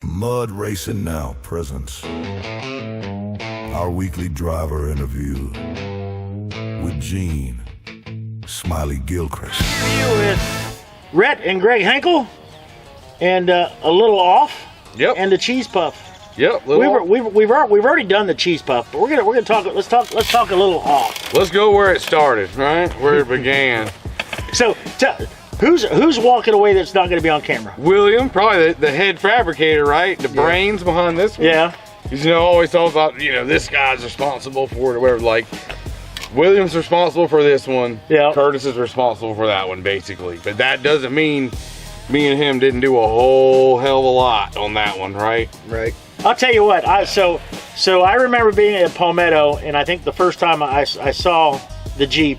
Mud Racing Now presents our weekly driver interview with Gene Smiley Gilchrist. Interview with Rhett and Greg Hanckel, and a little off. Yep. And the cheese puff. Yep. We've already done the cheese puff, but we're gonna talk. Let's talk a little off. Let's go where it started, right? Where it began. So, who's walking away that's not going to be on camera? William, probably the head fabricator, right? The brains behind this one. Yeah. Because always talk about this guy's responsible for it or whatever. Like William's responsible for this one. Yeah. Curtis is responsible for that one, basically. But that doesn't mean me and him didn't do a whole hell of a lot on that one, right? Right. I'll tell you what. So I remember being at Palmetto, and I think the first time I saw the Jeep,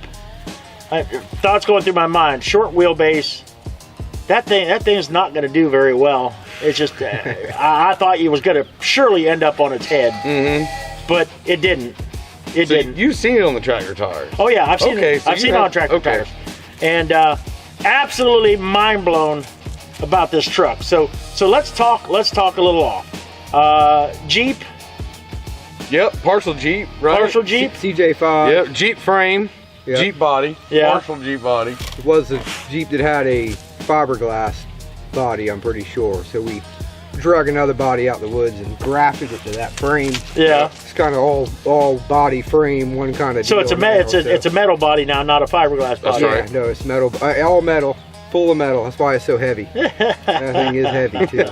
thoughts going through my mind: short wheelbase. That thing's not going to do very well. It's just I thought it was going to surely end up on its head, but it didn't. It didn't. You've seen it on the tractor tires. Oh yeah, I've seen it. So I've seen it on tractor tires, and absolutely mind blown about this truck. So let's talk a little off. Jeep. Yep, partial Jeep, right? Partial Jeep. CJ5. Yep, Jeep frame, Yep. Jeep body, Yeah. partial Jeep body. It was a Jeep that had a fiberglass body, I'm pretty sure. So we drug another body out the woods and grafted it to that frame. Yeah. It's kind of all body frame, one kind of. So it's a metal body now, not a fiberglass body. That's right. Yeah, no, it's metal, all metal, full of metal. That's why it's so heavy. That thing is heavy too.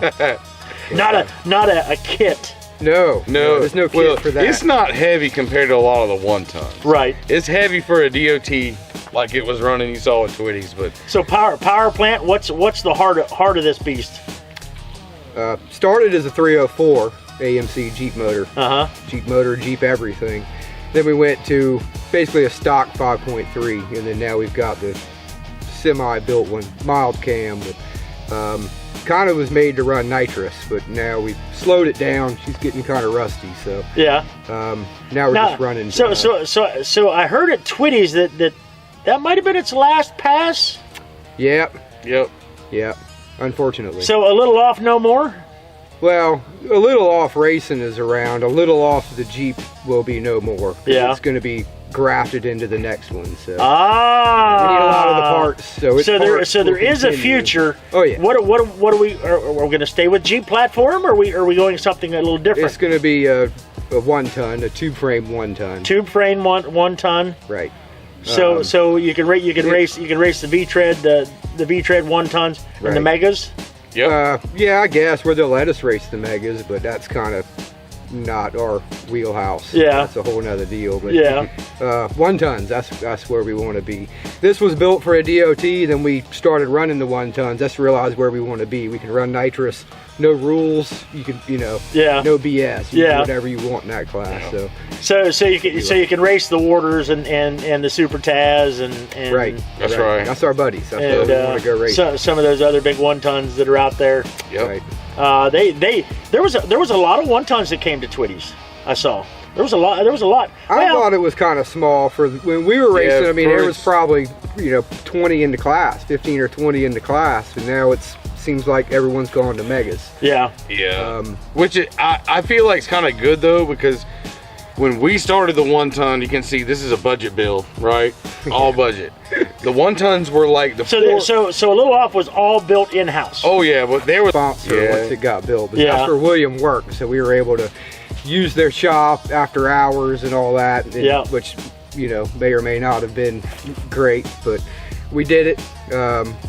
Not a kit. No, there's no kit for that. It's not heavy compared to a lot of the 1-tons. Right. It's heavy for a DOT, like it was running. You saw at Twitty's, but So power plant. What's the heart of this beast? Started as a 304 AMC Jeep motor. Uh-huh. Jeep everything. Then we went to basically a stock 5.3, and then now we've got the semi-built one, mild cam. With, kind of was made to run nitrous, but now we've slowed it down. She's getting kind of rusty, so Yeah. now we're just running. So I heard at Twitty's that might have been its last pass. Yep. yep. Unfortunately. So a little off, no more. Well, a little off racing is around. A little off the Jeep will be no more. 'Cause Yeah. It's going to be grafted into the next one. So we need a Ah. lot of the parts. So there is a future. Oh yeah. What are we going to stay with Jeep platform, or are we going something a little different? It's going to be a 1-ton, a tube frame 1-ton. Tube frame one ton. Right. So you can race the V-tread, the V-tread 1-tons and the Right. Megas. Yep. Yeah, I guess where they'll let us race the Megas, but that's kind of not our wheelhouse. Yeah. That's a whole nother deal. But Yeah. 1-tons, that's where we want to be. This was built for a DOT, then we started running the 1-tons. Let's realize where we want to be. We can run nitrous, no rules. You can, Yeah. no BS. You can Yeah. do whatever you want in that class. So you can race the Warders and the Super Taz and Right. That's right. That's our buddies. That's and where we want to go race. some of those other big 1-tons that are out there. Yep. Right. There was a lot of 1-tons that came to Twitty's. I saw there was a lot. I thought it was kind of small for when we were racing. Yeah, I mean, there was first- probably 20 in the class, 15 or 20 in the class, and now it seems like everyone's gone to Megas. Yeah. Yeah. I feel like it's kind of good though, because when we started the 1-ton, you can see this is a budget build, right? All budget. The 1-tons were like the So a little off was all built in house. Oh yeah, but there was Sponsor once it got built, but Yeah. that's where William worked, so we were able to use their shop after hours and all that, which may or may not have been great, but we did it.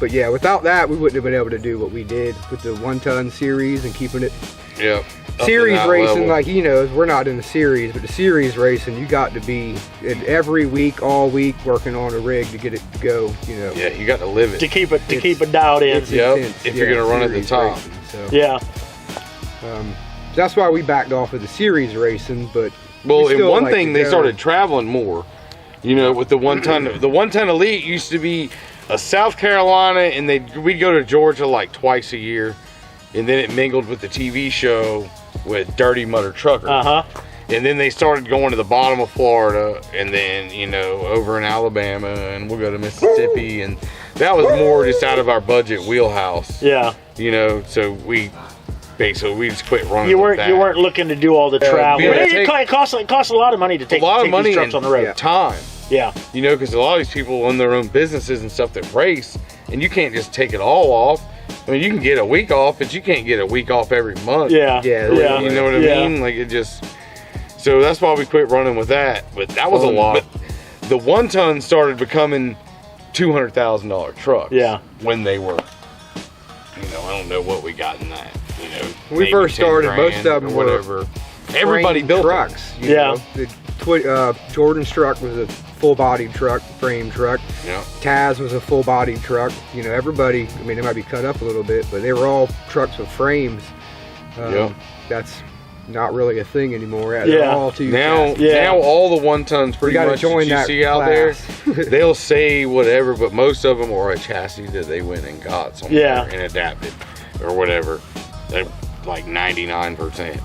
But yeah, without that, we wouldn't have been able to do what we did with the 1-ton series and keeping it. Yep. Series racing, like he knows, we're not in the series, but the series racing, you got to be every week, all week, working on a rig to get it to go. Yeah, you got to live it. To keep it dialed in. It's Yep, intense, if you're gonna run at the series top. racing, so. Yeah. That's why we backed off of the series racing, but Well, we and still one like thing to they go. started traveling more. With the 1-ton, the 1-ton Elite used to be a South Carolina, and we'd go to Georgia like twice a year, and then it mingled with the TV show with Dirty Mudder Trucker. And then they started going to the bottom of Florida, and then over in Alabama, and we'll go to Mississippi, and that was more just out of our budget wheelhouse. Yeah. So basically we just quit running. You with that. weren't looking to do all the travel. yeah, It costs a lot of money to take these trucks on the road. Time. Yeah. You know, because a lot of these people own their own businesses and stuff that race, and you can't just take it all off. I mean, you can get a week off, but you can't get a week off every month. Yeah. You know what I mean? Like it just. So that's why we quit running with that. But that was a lot. But the 1 ton started becoming $200,000 trucks. Yeah. When they were, you know, I don't know what we got in that. You know, when we first started, most of them were whatever. Everybody built trucks. Them. You know? The Jordan's truck was a full-bodied truck, frame truck. Yeah. Taz was a full-bodied truck. You know, everybody. I mean, they might be cut up a little bit, but they were all trucks with frames. That's not really a thing anymore. They're all now all the 1 tons pretty much that you see out there, they'll say whatever, but most of them are a chassis that they went and got somewhere and adapted or whatever. They're like 99%.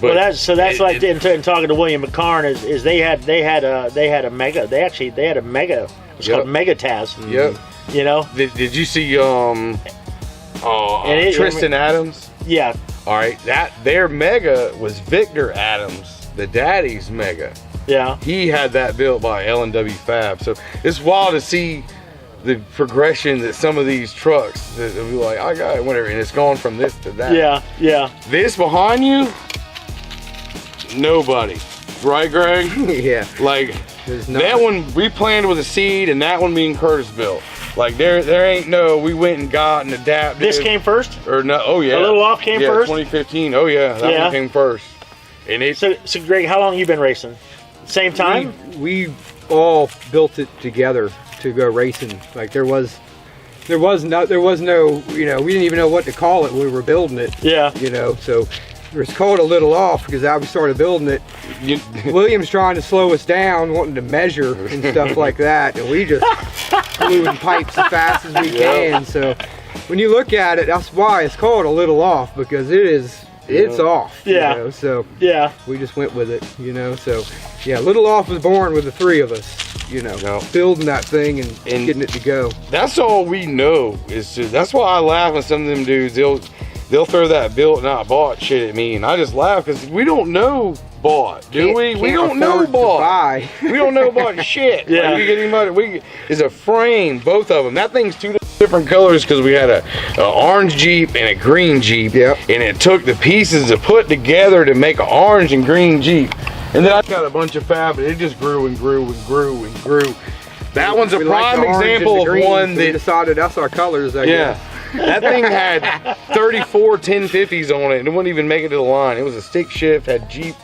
But that's like in talking to William McCarn is they had a mega. They had a mega. It's called Mega Taz. Yep. You know. Did you see Tristan Adams? Yeah. All right, their mega was Victor Adams, the daddy's mega. Yeah. He had that built by L&W Fab. So it's wild to see the progression that some of these trucks that will be like, I got it, whatever, and it's gone from this to that. Yeah. This behind you, nobody. Right, Greg? Yeah. Like that one we planned with a seed, and that one being Curtis built. Like there ain't no, we went and got and adapted. This came first? Or no, oh yeah. A little off came first? 2015, oh yeah, that one came first. And it, so Greg, how long you been racing? Same time? We all built it together to go racing. Like there was no, you know, we didn't even know what to call it when we were building it. Yeah. You know, so it was called a little off because as we started building it, William's trying to slow us down, wanting to measure and stuff like that, and we just gluing pipes as fast as we can. So when you look at it, that's why it's called a little off, because it's off. Yeah. You know? So yeah, we just went with it. You know. So yeah, Little Off was born with the 3 of us. You know, building that thing and getting it to go. That's all we know. That's why I laugh at some of them dudes. They'll throw that built not bought shit at me, and I just laugh because we don't know bought, do we? We don't know bought. We don't know about shit. Yeah. Like, we get him is a frame, both of them. That thing's 2 different colors because we had a orange Jeep and a green Jeep. Yep. And it took the pieces to put together to make an orange and green Jeep. And then I got a bunch of fab, and it just grew and grew and grew and grew. That one's a prime example of one that decided that's our colors. I guess. That thing had 34 1050s on it, and it wouldn't even make it to the line. It was a stick shift, had Jeep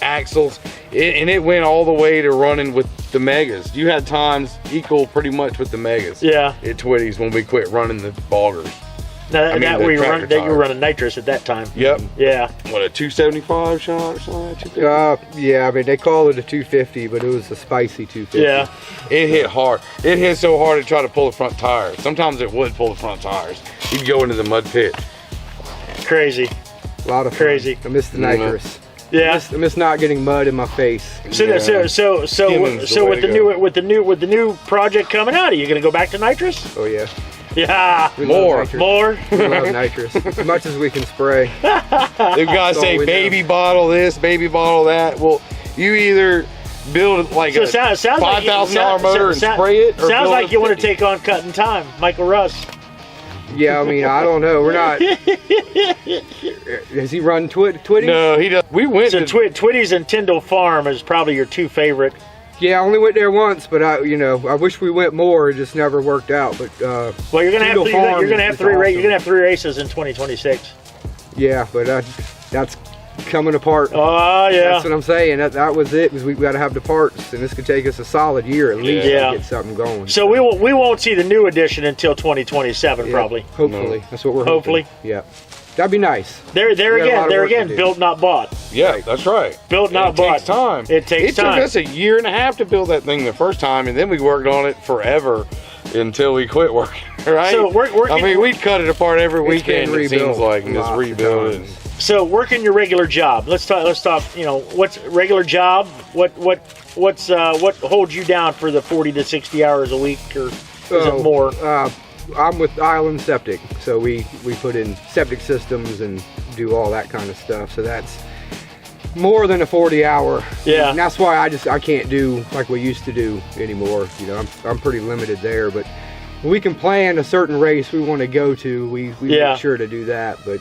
axles, and it went all the way to running with the Megas. You had times equal pretty much with the Megas. Yeah. At Twitty's when we quit running the boggers. Now, you were running nitrous at that time. Yep. Yeah. What, a 275 shot or something? Yeah, I mean, they call it a 250, but it was a spicy 250. Yeah. It hit hard. It hit so hard it tried to pull the front tires. Sometimes it would pull the front tires. You'd go into the mud pit. Crazy. A lot of crazy. I miss the nitrous. Yeah. I miss not getting mud in my face. So with the new project coming out, are you gonna go back to nitrous? Oh yeah. Yeah. More. We love nitrous as much as we can spray. They've got to say baby bottle this, baby bottle that. Well, you either build like a $5,000 motor and spray it. Or sounds like you want to take on Cutting Time, Michael Russ. Yeah, I mean, I don't know. We're not. Does he run Twitty? No, he does. We went to Twitty's and Tyndall Farm is probably your 2 favorite. Yeah, I only went there once, but I wish we went more. It just never worked out. But well, you're gonna have 3 races in 2026. Yeah, but that's coming apart. Oh yeah, that's what I'm saying. That was it. We got to have the parts, and this could take us a solid year at least to get something going. So we won't see the new edition until 2027 probably. Hopefully, that's what we're hoping. Yeah. That'd be nice. There again, built not bought. Yeah, that's right. Built not bought. It takes time. It takes time. It took us a year and a half to build that thing the first time, and then we worked on it forever until we quit working. Right? So we'd cut it apart every weekend. It seems like, and just rebuild it. So working your regular job. Let's talk. You know, what's regular job? What holds you down for the 40 to 60 hours a week, or is it more? I'm with Island Septic, so we put in septic systems and do all that kind of stuff. So that's more than a 40-hour. Yeah. And that's why I can't do like we used to do anymore. You know, I'm pretty limited there, but we can plan a certain race we want to go to. We make sure to do that. But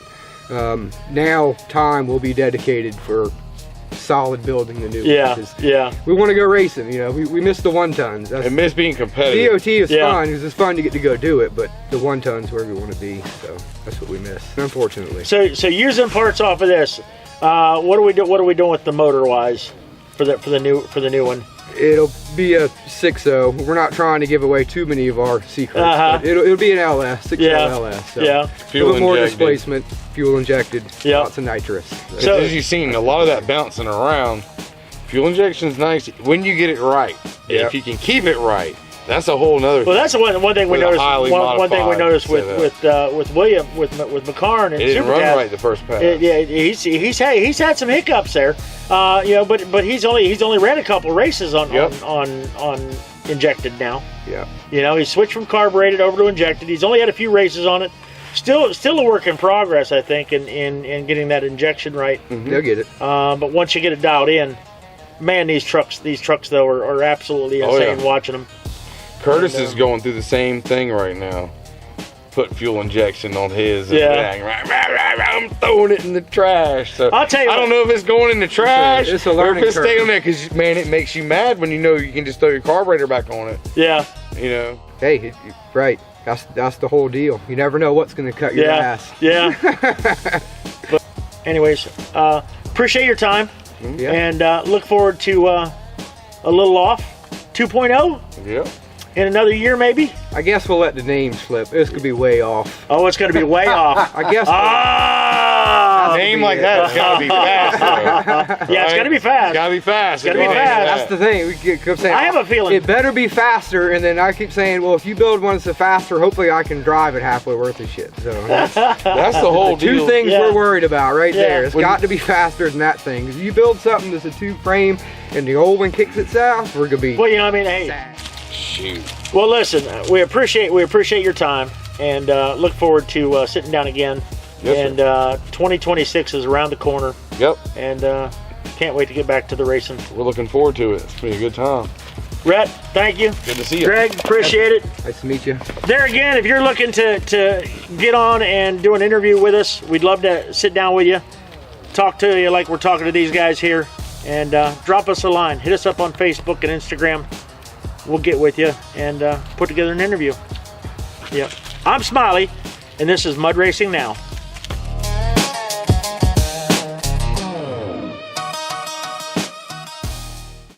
now time will be dedicated for solid building the new one. Yeah. We want to go racing. You know, we miss the 1-tons. I miss being competitive. DOT is fun because it's fun to get to go do it, but the 1-tons where we want to be. So that's what we miss, unfortunately. So using parts off of this, what are we doing with the motor wise for the new one? It'll be a 6.0. We're not trying to give away too many of our secrets. But it'll be an LS, 6.0 LS. So a little more displacement, fuel injected, lots of nitrous. So as you've seen, a lot of that bouncing around, fuel injection's nice when you get it right. If you can keep it right, that's a whole nother thing. Well, that's one thing we noticed. One thing we noticed with William with McCarn and it didn't run right the first pass. He's had some hiccups there. You know, but he's only ran a couple races on injected now. Yeah. You know, he switched from carbureted over to injected. He's only had a few races on it. Still a work in progress, I think, in getting that injection right. They'll get it. But once you get it dialed in, man, these trucks though are absolutely insane watching them. Curtis is going through the same thing right now. Put fuel injection on his. And I'm throwing it in the trash. So I'll tell you. I don't know if it's going in the trash it's a learning or if it's curve. staying on there because man, it makes you mad when you know you can just throw your carburetor back on it. Yeah. You know. Hey, right. That's the whole deal. You never know what's going to cut your ass. Yeah. But anyways, appreciate your time and look forward to a little off 2.0. Yep. In another year, maybe? I guess we'll let the name slip. This could be way off. Oh, it's going to be way off. I guess. A name like that, it's got to be fast. Though. Yeah, it's going to be fast. It's got to be fast. It's gotta be fast. That's the thing. We keep saying, I have a feeling it better be faster, and then I keep saying, well, if you build one that's faster, hopefully I can drive it halfway worth of shit. So that's the whole deal. Two things we're worried about right there. It's When got to be faster than that thing. If you build something that's a 2-frame and the old one kicks itself, we're gonna be. Well, you know, I mean, hey. Shoot. Well, listen, we appreciate your time, and look forward to sitting down again. Yes, and 2026 is around the corner. Yep. And can't wait to get back to the racing. We're looking forward to it. It's been a good time. Rhett, thank you. Good to see you. Greg, appreciate it. Nice to meet you. There again, if you're looking to get on and do an interview with us, we'd love to sit down with you, talk to you like we're talking to these guys here, and drop us a line. Hit us up on Facebook and Instagram. We'll get with you and put together an interview. Yep. I'm Smiley, and this is Mud Racing Now.